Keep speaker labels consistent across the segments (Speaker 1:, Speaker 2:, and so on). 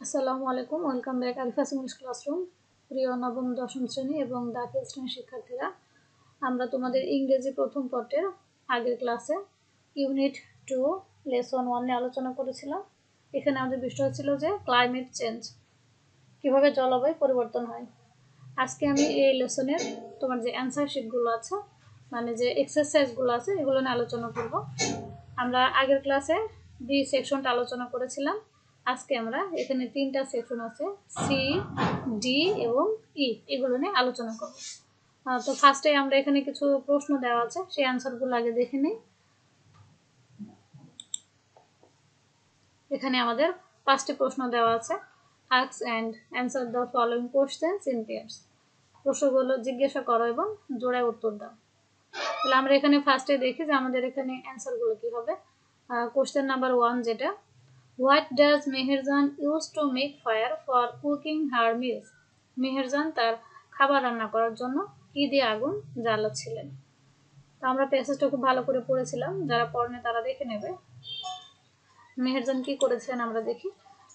Speaker 1: আসসালামু আলাইকুম, welcome back Arifa classroom. প্রিয় নবম দশম শ্রেণী এবং দাখিল শ্রেণীর শিক্ষার্থীরা, আমরা তোমাদের ইংরেজি প্রথম পত্রের আগের ক্লাসে ইউনিট 2 লেসন 1 নিয়ে আলোচনা করেছিলাম। এখানে আমাদের বিষয় ছিল যে ক্লাইমেট চেঞ্জ, কিভাবে জলবায়ু পরিবর্তন হয়। আজকে আমি এই লেসনের তোমার যে অ্যান্সার শিটগুলো আছে, মানে যে এক্সারসাইজগুলো আছে, এগুলো নিয়ে আলোচনা করব। আমরা আগের ক্লাসে বি সেকশনটা আলোচনা করেছিলাম। আজকে আমরা এখানে 3টা সেকশন আছে, সি, ডি এবং ই, এগুলো নিয়ে আলোচনা করব। তো ফার্স্টে আমরা এখানে কিছু প্রশ্ন দেওয়া আছে, সেই অ্যান্সারগুলো আগে দেখে নিই। এখানে আমাদের 5টি প্রশ্ন দেওয়া আছে। Ask and answer the following questions in pairs. প্রশ্নগুলো জিজ্ঞাসা করো এবং জোড়ায় উত্তর দাও। তাহলে আমরা এখানে ফার্স্টে দেখি যে আমাদের এখানে অ্যান্সারগুলো কি হবে। কোশ্চেন নাম্বার 1 যেটা, what does Meherjaan use to make fire for cooking her meals? Meherjan তার খাবার রান্না করার জন্য কি দিয়ে আগুন জ্বালাচ্ছিলেন? তো আমরা প্যাসেজটা খুব ভালো করে পড়েছিলাম, যারা পড়েনি তারা দেখে নেবে। মেহেরজান কি করেছিলেন আমরা দেখি।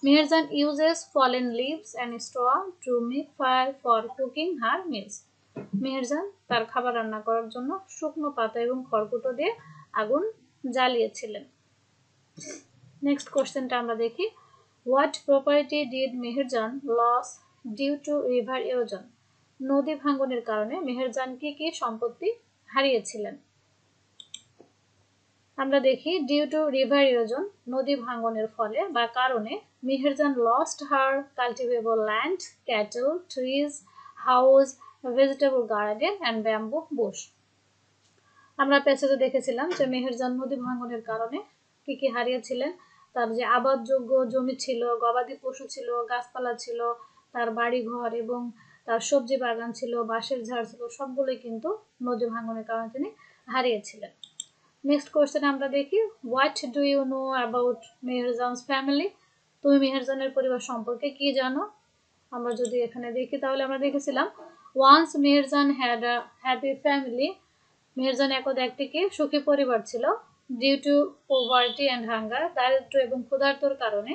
Speaker 1: Meherjan uses fallen leaves and straw to make fire for cooking her meals. Meherjan তার খাবার রান্না করার জন্য শুকনো পাতা এবং খড়কুটো দিয়ে আগুন জ্বালিয়েছিলেন। নেক্সট কোশ্চেনটা আমরা দেখি, what property did Meherjan lose due to river erosion? নদী ভাঙ্গনের কারণে মেহেরজান কি কি সম্পত্তি হারিয়েছিলেন? আমরা দেখি, ডিউ টু রিভার ইরোজন, নদী ভাঙ্গনের ফলে বা কারণে Meherjaan lost her cultivable land, cattle, trees, house, vegetable garden and bamboo Bush. আমরা প্যাসেজে দেখেছিলাম যে মেহেরজান নদী ভাঙ্গনের কারণে কি কি হারিয়েছিলেন। তার যে আবাদযোগ্য জমি ছিল, গবাদি পশু ছিল, গাছপালা ছিল, তার বাড়ি ঘর এবং তার সবজি বাগান ছিল, বাঁশের ঝাড় ছিল, সবগুলোই কিন্তু নদী ভাঙ্গনের কারণে তিনি হারিয়েছিলেন। নেক্সট কোশ্চেন আমরা দেখি, what do you know about Meherjan's family? তুমি মেহেরজানের পরিবার সম্পর্কে কি জানো? আমরা যদি এখানে দেখি তাহলে আমরা দেখেছিলাম, once Meherjan had a happy family. Meherjan একদা একটি সুখী পরিবার ছিল। Due to poverty and hunger, দারিদ্র এবং ক্ষুধার্তর কারণে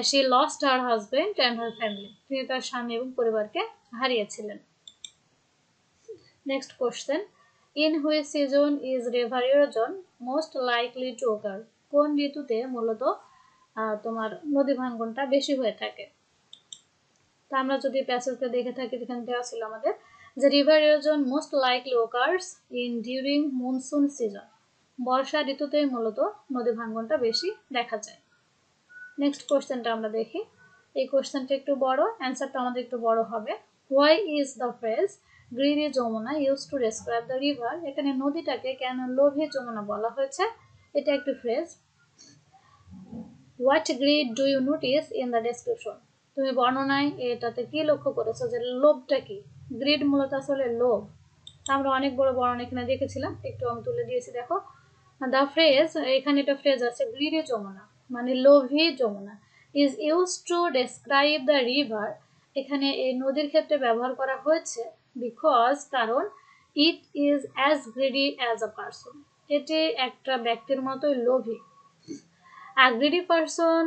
Speaker 1: she lost her husband and her family, তিনি তার স্বামী এবং পরিবারকে হারিয়েছিলেন। Next question, in which season is river erosion most likely to occur? কোন ঋতুতে মূলত তোমার নদী ভাঙ্গনটা বেশি হয়ে থাকে? তা আমরা যদি প্যাসেজটা দেখে থাকি, যেখানে দেওয়া ছিল আমাদের যে river erosion most likely occurs in during monsoon season, বর্ষা ঋতুতে মূলত নদী ভাঙ্গনটা বেশি দেখা যায়। নেক্সট কোশ্চেনটা আমরা দেখি, এই কোশ্চেনটা একটু বড়, অ্যান্সারটা আমাদের একটু বড় হবে। Why is the phrase greedy Jamuna used to describe the river? এখানে নদীটাকে কেন লোভী যমুনা বলা হয়েছে, এটা একটি phrase. What greed do you notice in the description? তুমি বর্ণনায় এটাতে কি লক্ষ্য করেছো যে লোভটা কি? গ্রিড মূলত আসলে লোভ। আমরা অনেক বড় বর্ণনা এখানে দেখেছিলাম, একটু আমি তুলে দিয়েছি দেখো। দ্য ফ্রেজ, এখানে একটা ফ্রেজ আছে গ্রিডি যমুনা মানে লোভী Jamuna, is used to describe the river. এখানে এই নদীর ক্ষেত্রে ব্যবহার করা হয়েছে বিকজ, কারণ it is as greedy as a person, এটি একটা ব্যক্তির মতোই লোভী। A greedy person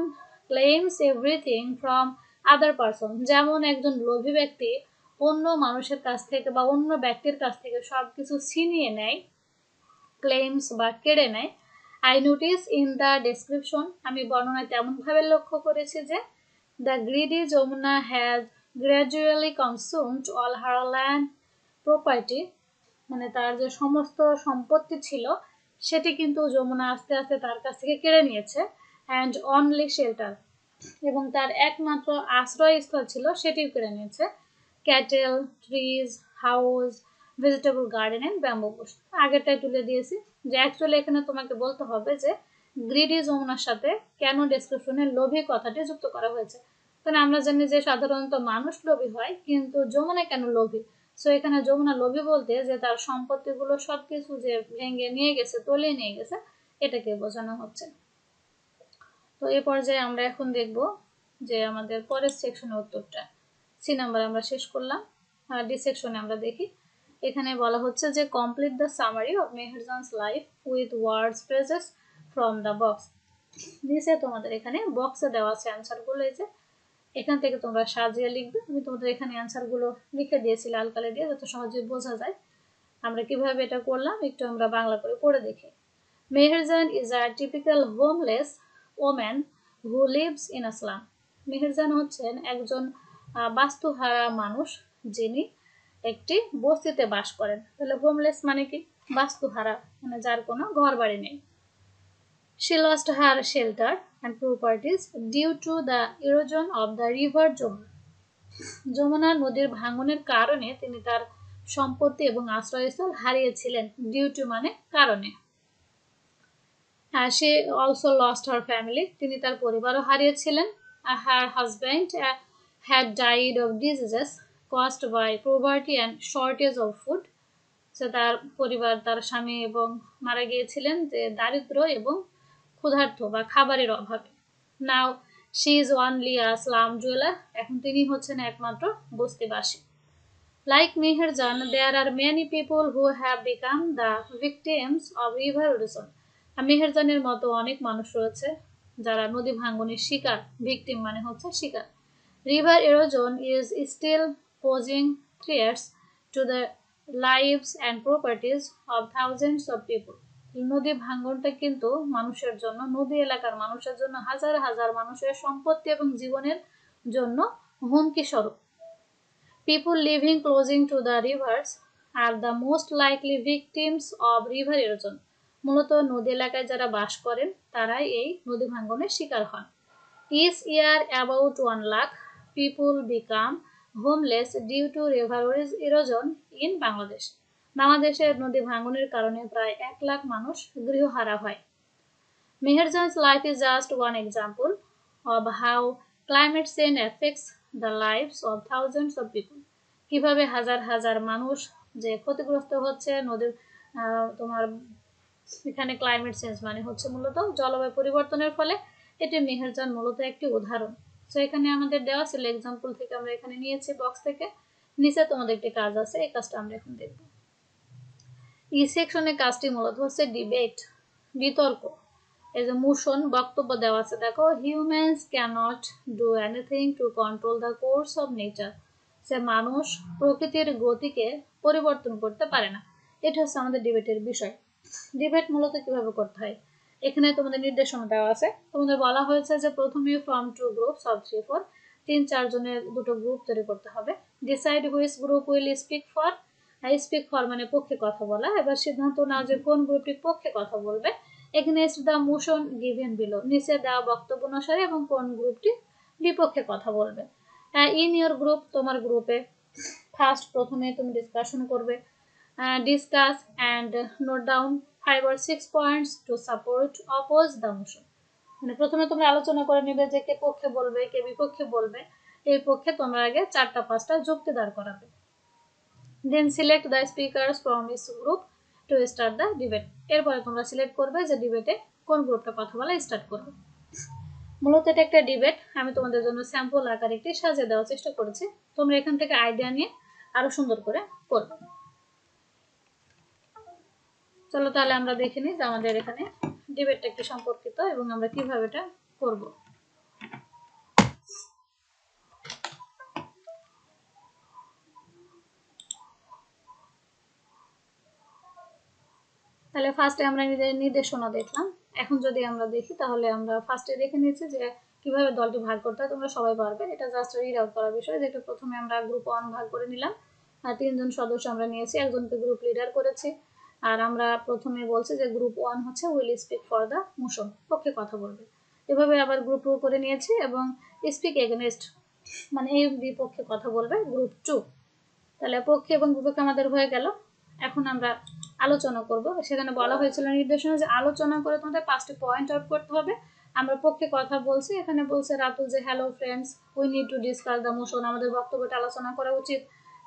Speaker 1: claims everything from other person, যেমন একজন লোভী ব্যক্তি অন্য মানুষের কাছ থেকে বা অন্য ব্যক্তির কাছ থেকে সবকিছু ছিনিয়ে নেয়, ক্লেমস বা কেড়ে নেয়। I notice in the description, আমি বর্ণনায় তেমনভাবে লক্ষ্য করেছি যে the greedy Jamuna has gradually consumed all her land property, মানে তার যে সমস্ত সম্পত্তি ছিল সেটি কিন্তু যমুনা আস্তে আস্তে তার কাছ থেকে কেড়ে নিয়েছে। অ্যান্ড অনলি শেল্টার, এবং তার একমাত্র আশ্রয়স্থল ছিল সেটিও কেড়ে নিয়েছে। Cattle, trees, house, vegetable garden and bamboo bush. আগেরটাই তুলে দিয়েছি যে অ্যাকচুয়ালি এখানে তোমাকে বলতে হবে যে গ্রিডি যমুনার সাথে কেন ডেসক্রিপশনে লোভী কথাটি যুক্ত করা হয়েছে। তাহলে আমরা জানি যে সাধারণত মানুষ লোভী হয়, কিন্তু যমুনা কেন লোভী? সো এখানে যমুনা লোভী বলতে যে তার সম্পত্তিগুলো সবকিছু যে ভেঙে নিয়ে গেছে, তলিয়ে নিয়ে গেছে, এটাকে বোঝানো হচ্ছে। তো এই পর্যায়ে আমরা এখন দেখব যে আমাদের পরের সেকশনের উত্তরটা। সি নাম্বার আমরা শেষ করলাম, ডি সেকশনে আমরা দেখি। এখানে বলা হচ্ছে যে complete the summary of Meherjan's life with words phrases from the box. নিচে তোমাদের এখানে বক্সে দেওয়া আছে অ্যান্সারগুলো, এই যে এখান থেকে তোমরা সাজিয়ে লিখবে। আমি তোমাদের এখানে অ্যান্সারগুলো লিখে দিয়েছি লাল কালি দিয়ে, যাতে সহজে বোঝা যায় আমরা কিভাবে এটা করলাম। একটু আমরা বাংলা করে পড়ে দেখি। Meherjan is a typical homeless woman who lives in a slum. Meherjan হচ্ছেন একজন বাস্তুহারা মানুষ, যিনি একটি বস্তিতে বাস করেন। তাহলে হোমলেস মানে কি? বাস্তুহারা, মানে যার কোনো ঘর বাড়ি নেই। She lost her shelter and properties due to the erosion of the river Jamuna. Jamuna নদীর ভাঙনের কারণে তিনি তার সম্পত্তি এবং আশ্রয়স্থল হারিয়েছিলেন। ডিউ টু মানে কারণে। She also lost her family. তিনি তার পরিবারও হারিয়েছিলেন। Her husband had died of diseases caused by poverty and shortage of food. তার পরিবার, তার স্বামী এবং মারা গিয়েছিলেন যে দারিদ্র এবং ক্ষুধার্ত বা খাবারের অভাবে। Now she is only a slum dweller. এখন তিনি হচ্ছেন একমাত্র বস্তিবাসী। Like Meherjan, there are many people who have become the victims of river erosion. মেহেরজানের মতো অনেক মানুষ রয়েছে যারা নদী ভাঙ্গনের শিকার। ভিকটিম মানে হচ্ছে শিকার। River erosion is still posing threats to the lives and properties of thousands of people. নদী ভাঙ্গনটা কিন্তু মানুষের জন্য, নদী এলাকার মানুষের জন্য, হাজার হাজার মানুষের সম্পত্তি এবং জীবনের জন্য হুমকি স্বরূপ। People living closing to the rivers are the most likely victims of river erosion. মূলত নদী এলাকায় যারা বাস করেন তারাই এই নদী ভাঙ্গনের শিকার হন। Each year about 1 lakh people become homeless due to river erosion in Bangladesh. বাংলাদেশের নদী ভাঙ্গনের কারণে প্রায় 1 লাখ মানুষ গৃহহারা হয়। Meherjan's life is just one example of how climate change affects the lives of thousands of people. কিভাবে হাজার হাজার মানুষ যে ক্ষতিগ্রস্ত হচ্ছে নদীর তোমার এখানে ক্লাইমেট চেঞ্জ মানে হচ্ছে মূলত জলবায়ু পরিবর্তনের ফলে। এটি মেহেরজান মূলত একটি উদাহরণ। তো এখানে আমাদের দেওয়া ছিল এক্সাম্পল থেকে, আমরা এখানে নিয়েছি বক্স থেকে। নিচে তোমাদের একটি কাজ আছে, এই কাজটা আমরা এখন দেখব। এই সেকশনের কাজটি মূলত হচ্ছে ডিবেট, বিতর্ক। এই যে মোশন, বক্তব্য দেওয়া আছে, দেখো। Humans can't do anything to control the course of nature. যে মানুষ প্রকৃতির গতিকে পরিবর্তন করতে পারে না। এটা হচ্ছে আমাদের ডিবেটের বিষয়। ডিবেট মূলত কিভাবে করতে হয়, এখানে তোমাদের নির্দেশনা দেওয়া আছে। তোমাদের বলা হয়েছে যে প্রথমে ফর্ম 2 গ্রুপস অফ 3-4, 3-4 জনের দুটো গ্রুপ তৈরি করতে হবে। Decide which group will speak for. Speak for মানে পক্ষে কথা বলা। এবার সিদ্ধান্ত নাও যে কোন গ্রুপটি পক্ষে কথা বলবে। Against the motion given below, নিচে দেওয়া বক্তব্য অনুসারে, এবং কোন গ্রুপটি বিপক্ষে কথা বলবে। ইন ইয়োর গ্রুপ, তোমার গ্রুপে ফার্স্ট প্রথমে তুমি ডিসকাশন করবে। Discuss and note down 5 or 6 points to support oppose the motion. মানে প্রথমে তোমরা আলোচনা করে নেবে যে কে পক্ষে বলবে, কে বিপক্ষে বলবে। এই পক্ষে তোমরা আগে 4-5টা যুক্তি দাঁড় করাবে। Then select the speakers from each group to start the debate. এরপরে তোমরা সিলেক্ট করবে যে ডিবেটে কোন গ্রুপটা কথা বলা স্টার্ট করবে। মূলত এটা একটা ডিবেট। আমি তোমাদের জন্য স্যাম্পল আকারে একটি সাজিয়ে দেওয়ার চেষ্টা করেছি। তোমরা এখান থেকে আইডিয়া নিয়ে আরো সুন্দর করে করবে। চলো তাহলে আমরা দেখে নিই যে আমাদের এখানে ডিবেটটা কি সম্পর্কিত এবং আমরা কিভাবে এটা করব। তাহলে ফার্স্টে আমরা নির্দেশনা দেখলাম। এখন যদি আমরা দেখি তাহলে আমরা ফার্স্টে দেখে নিয়েছি যে কিভাবে দলটি ভাগ করতে হয়। তোমরা সবাই পারবে, এটা জাস্ট রিড আউট করার বিষয়। যেটা প্রথমে আমরা গ্রুপ 1 ভাগ করে নিলাম, আর 3 জন সদস্য আমরা নিয়েছি, একজনকে গ্রুপ লিডার করেছি। আর আমরা প্রথমে বলছি যে গ্রুপ 1 হচ্ছে will speak for the motion, পক্ষে কথা বলবে। এভাবে আবার গ্রুপ 2 করে নিয়েছি, এবং স্পিক এগেইনস্ট মানে এই বিপক্ষে কথা বলবে গ্রুপ 2। তাহলে পক্ষে এবং বিপক্ষে আমাদের হয়ে গেল। এখন আমরা আলোচনা করব। সেখানে বলা হয়েছিল নির্দেশনা যে আলোচনা করে তোমাদের 5টি পয়েন্ট আউট করতে হবে। আমরা পক্ষে কথা বলছি, এখানে বলছে রাতুল যে hello friends, we need to discuss the motion, আমাদের বক্তব্যটা আলোচনা করা উচিত।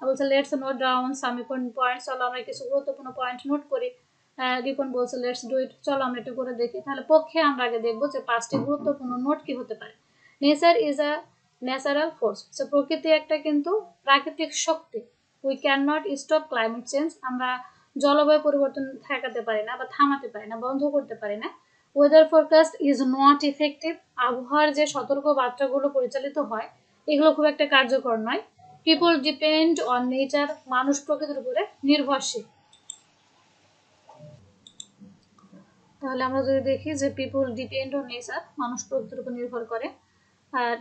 Speaker 1: বলছে let's note down some important points, চলো আমরা কিছু গুরুত্বপূর্ণ পয়েন্ট নোট করি। রিপন বলছে লেটস ডু ইট, চলো আমরা একটু করে দেখি। তাহলে পক্ষে আমরা আগে দেখবো যে 5টি গুরুত্বপূর্ণ নোট কি হতে পারে। Nature is a natural force, প্রকৃতি একটা কিন্তু প্রাকৃতিক শক্তি। We can not stop climate change, আমরা জলবায়ু পরিবর্তন ঠেকাতে পারি না বা থামাতে পারি না, বন্ধ করতে পারি না। Weather forecast is not effective, আবহাওয়ার যে সতর্ক বার্তাগুলো পরিচালিত হয় এগুলো খুব একটা কার্যকর নয়। পিপল ডিপেন্ড অন নেচার, মানুষ প্রকৃতির উপরে নির্ভরশীল। তাহলে আমরা যদি দেখি যে পিপল ডিপেন্ড অন নেচার, মানুষ প্রকৃতির উপর নির্ভর করে।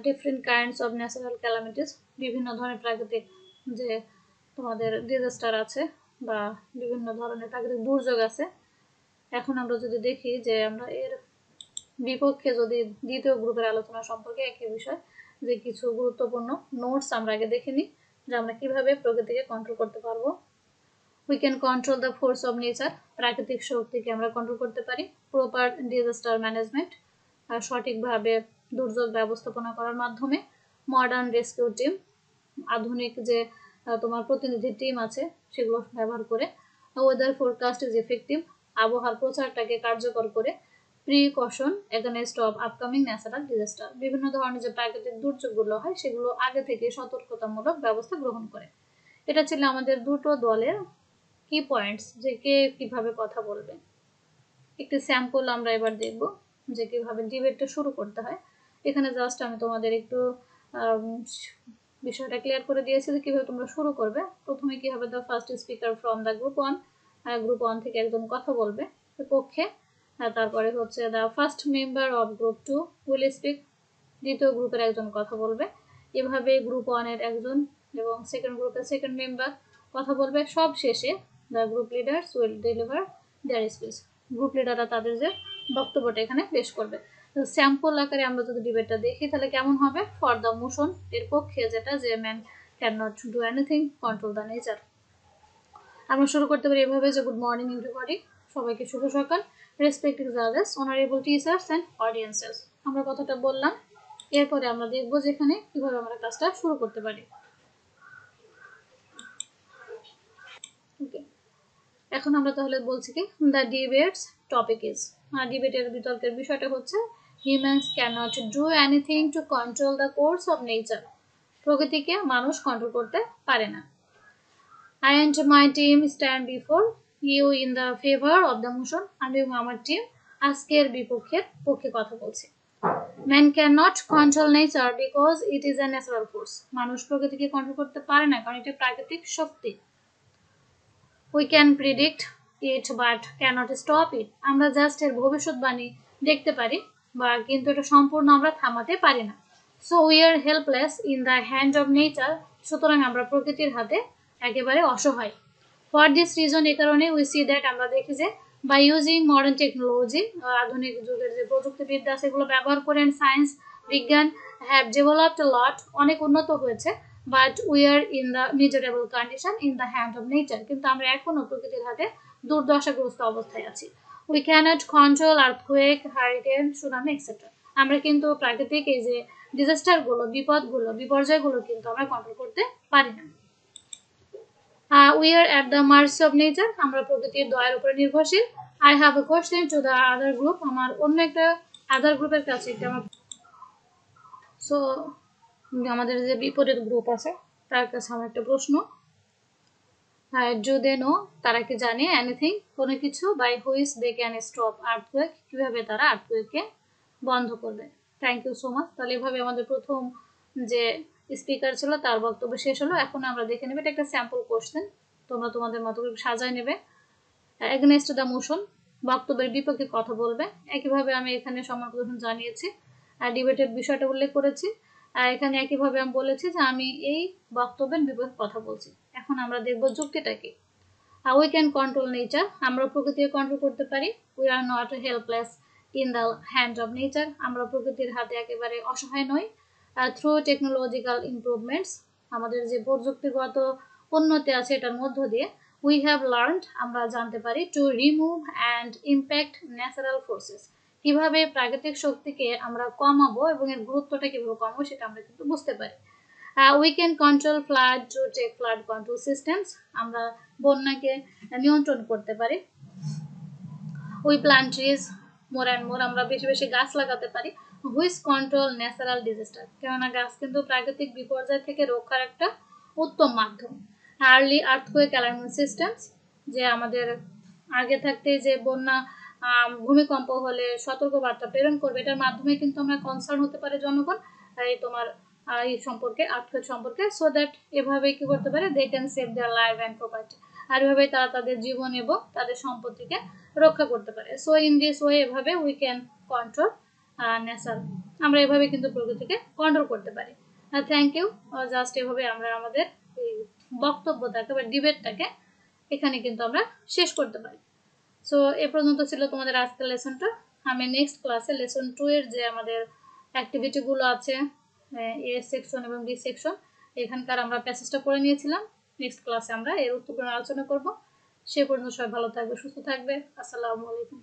Speaker 1: Different kinds of natural calamities, বিভিন্ন ধরনের প্রাকৃতিক যে তোমাদের ডিজাস্টার আছে বা বিভিন্ন ধরনের প্রাকৃতিক দুর্যোগ আছে। এখন আমরা যদি দেখি যে আমরা এর বিপক্ষে যদি দ্বিতীয় গ্রুপের আলোচনা সম্পর্কে একই বিষয় যে কিছু গুরুত্বপূর্ণ নোটস আমরা আগে দেখে নিই যে আমরা কিভাবে প্রকৃতিকে কন্ট্রোল করতে পারবো। We can control the force of nature, প্রাকৃতিক শক্তিকে আমরা কন্ট্রোল করতে পারি। প্রপার ডিজাস্টার ম্যানেজমেন্ট, সঠিকভাবে দুর্যোগ ব্যবস্থাপনা করার মাধ্যমে। মডার্ন রেস্কিউ টিম, আধুনিক যে তোমার প্রতিনিধি টিম আছে সেগুলো ব্যবহার করে। ওয়েদার ফোরকাস্ট ইজ এফেক্টিভ, আবহাওয়ার প্রচারটাকে কার্যকর করে। Precaution against of upcoming natural disaster, বিভিন্ন ধরনের যে প্রাকৃতিক দুর্যোগগুলো হয় সেগুলো আগে থেকে সতর্কতামূলক ব্যবস্থা গ্রহণ করে। এটা ছিল আমাদের দুটো দলের কি পয়েন্টস, যে কে কিভাবে কথা বলবে। একটি স্যাম্পল আমরা এবার দেখব যে কিভাবে ডিবেটটা শুরু করতে হয়। এখানে জাস্ট আমি তোমাদের একটু বিষয়টা ক্লিয়ার করে দিয়েছি যে কিভাবে তোমরা শুরু করবে। প্রথমে কি হবে, the first speaker from the group one, group one থেকে একজন কথা বলবে পক্ষে। তারপরে হচ্ছে the first member of group two will speak, দ্বিতীয় গ্রুপের একজন কথা বলবে। এভাবে গ্রুপ ওয়ানের একজন এবং সেকেন্ড গ্রুপের সেকেন্ড মেম্বার কথা বলবে। সব শেষে the group leaders will deliver their speech, group লিডাররা তাদের যে বক্তব্যটা এখানে পেশ করবে। স্যাম্পল আকারে আমরা যদি ডিবেটটা দেখি তাহলে কেমন হবে। ফর দ্য মোশন, এর পক্ষে যেটা যে man can not do anything, control the nature. আমরা শুরু করতে পারি এভাবে যে গুড মর্নিং এভরিবডি, সবাইকে শুভ সকাল। রেসপেক্টিভ জাজেস, অনারেবল টিচার্স অ্যান্ড অডিয়েন্সেস, আমরা কথাটা বললাম। এরপরে আমরা দেখবো যেখানে কিভাবে আমরা কাজটা শুরু করতে পারি। ওকে, এখন আমরা তাহলে বলছি কি দ্য ডিবেটস টপিক ইজ, ডিবেটের বিতর্কের বিষয়টা হচ্ছে humans can't do anything to control the course of nature, প্রকৃতিকে মানুষ কন্ট্রোল করতে পারে না। I and my team stand before you in the favor of the motion, আমি এবং আমার টিম আজকের পক্ষে কথা বলছি। Man cannot control nature because it is a natural force, মানুষ প্রকৃতিকে কন্ট্রোল করতে পারে না কারণ এটা প্রাকৃতিক শক্তি। We can predict it but cannot stop it, আমরা জাস্ট এর ভবিষ্যৎবাণী দেখতে পারি বা কিন্তু এটা সম্পূর্ণ আমরা থামাতে পারি না। So we are helpless in the hand of nature, সুতরাং আমরা প্রকৃতির হাতে একেবারে অসহায়। ফর দিস রিজন, এই কারণে উই সি দ্যাট, আমরা দেখি যে বাই ইউজিং মডার্ন টেকনোলজি, আধুনিক যুগের যে প্রযুক্তিবিদ্যা সেগুলো ব্যবহার করেন, সায়েন্স বিজ্ঞান হ্যাভ ডেভেলপড লট, অনেক উন্নত হয়েছে। But we are in the miserable condition in the hand of nature, কিন্তু আমরা এখনো প্রকৃতির হাতে দুর্দশাগ্রস্ত অবস্থায় আছি। We cannot control earthquake, hurricane, tsunami etcetera, আমরা কিন্তু প্রাকৃতিক এই যে ডিজাস্টারগুলো, বিপদগুলো, বিপর্যয়গুলো কিন্তু আমরা কন্ট্রোল করতে পারি না। We are at the mercy of nature, আমরা প্রকৃতির দয়ার উপরে নির্ভরশীল। I have a question to the other group, আমার অন্য একটা আদার গ্রুপের কাছে একটা আমার সো আমাদের যে বিপরীত গ্রুপ আছে তার কাছে আমার একটা প্রশ্ন। ডু দে নো, তারা কি জানে এনিথিং, কোনো কিছু, by which they can stop earthquake, কিভাবে তারা আর্থকুয়েককে বন্ধ করবে। Thank you so much. তাহলে এভাবে আমাদের প্রথম যে স্পিকার ছিল তার বক্তব্য শেষ হলো। এখন আমরা দেখে নেব, এটা একটা স্যাম্পল কোশ্চেন, তোমরা তোমাদের মতো করে সাজায় নেবে। এগেনস্ট দ্য মোশন, বক্তব্যের বিপক্ষে কথা বলবে। একইভাবে আমি এখানে সম্মান প্রদর্শন জানিয়েছি, ডিবেটের বিষয়টা উল্লেখ করেছি। এখানে একইভাবে আমি বলেছি যে আমি এই বক্তব্যের বিপক্ষে কথা বলছি। এখন আমরা দেখব যুক্তিটা কি। উই ক্যান কন্ট্রোল নেচার, আমরা প্রকৃতিকে কন্ট্রোল করতে পারি। We are not helpless in the hand of nature, আমরা প্রকৃতির হাতে একেবারে অসহায় নই। থ্রু টেকনোলজিক্যাল ইমপ্রুভমেন্টস, আমাদের যে প্রযুক্তিগত উন্নতি আছে এটার মধ্য দিয়ে, উই হ্যাভ লার্নড, আমরা জানতে পারি, to remove and impact natural forces, কিভাবে প্রাকৃতিক শক্তিকে আমরা কমাবো এবং এর গুরুত্বটা কিভাবে কমাবো সেটা আমরা কিন্তু বুঝতে পারি। We can control flood to take flood control systems, আমরা বন্যাকে নিয়ন্ত্রণ করতে পারি। We plant trees more and more, আমরা বেশি বেশি গাছ লাগাতে পারি। হুইচ কন্ট্রোল ন্যাচারাল ডিজাস্টার, কেননা গাছ কিন্তু প্রাকৃতিক বিপর্যয় থেকে রক্ষার একটা উত্তম মাধ্যম। আর্লি আর্থকুয়েক অ্যালার্মিং সিস্টেমস, যে আমাদের আগে থাকতে যে বন্যা ভূমিকম্প হলে সতর্কবার্তা প্রেরণ করবে, এটার মাধ্যমে কিন্তু আমরা কনসার্ন হতে পারে জনগণ। এই তোমার এই সম্পর্কে, আর্থকেট সম্পর্কে, সো দ্যাট এভাবে কি করতে পারে, they can save their life and property. আর এভাবে তারা তাদের জীবন এবং তাদের সম্পত্তিকে রক্ষা করতে পারে। সো ইন দিস ওয়ে এভাবে উই ক্যান কন্ট্রোল নেচার, আমরা এভাবে কিন্তু প্রকৃতিকে কন্ট্রোল করতে পারি। Thank you. জাস্ট এভাবে আমরা আমাদের এই বক্তব্যটাকে বা ডিবেটটাকে এখানে কিন্তু আমরা শেষ করতে পারি। সো এ পর্যন্ত ছিল তোমাদের আজকের লেসনটা। আমি নেক্সট ক্লাসে লেসন 2 এর যে আমাদের অ্যাক্টিভিটিগুলো আছে, এ সেকশন এবং বি সেকশন, এখানকার আমরা প্যাসেজটা পড়ে নিয়েছিলাম। নেক্সট ক্লাসে আমরা এর উত্তর আলোচনা করব। সে পর্যন্ত সবাই ভালো থাকবে, সুস্থ থাকবে। আসসালামু আলাইকুম।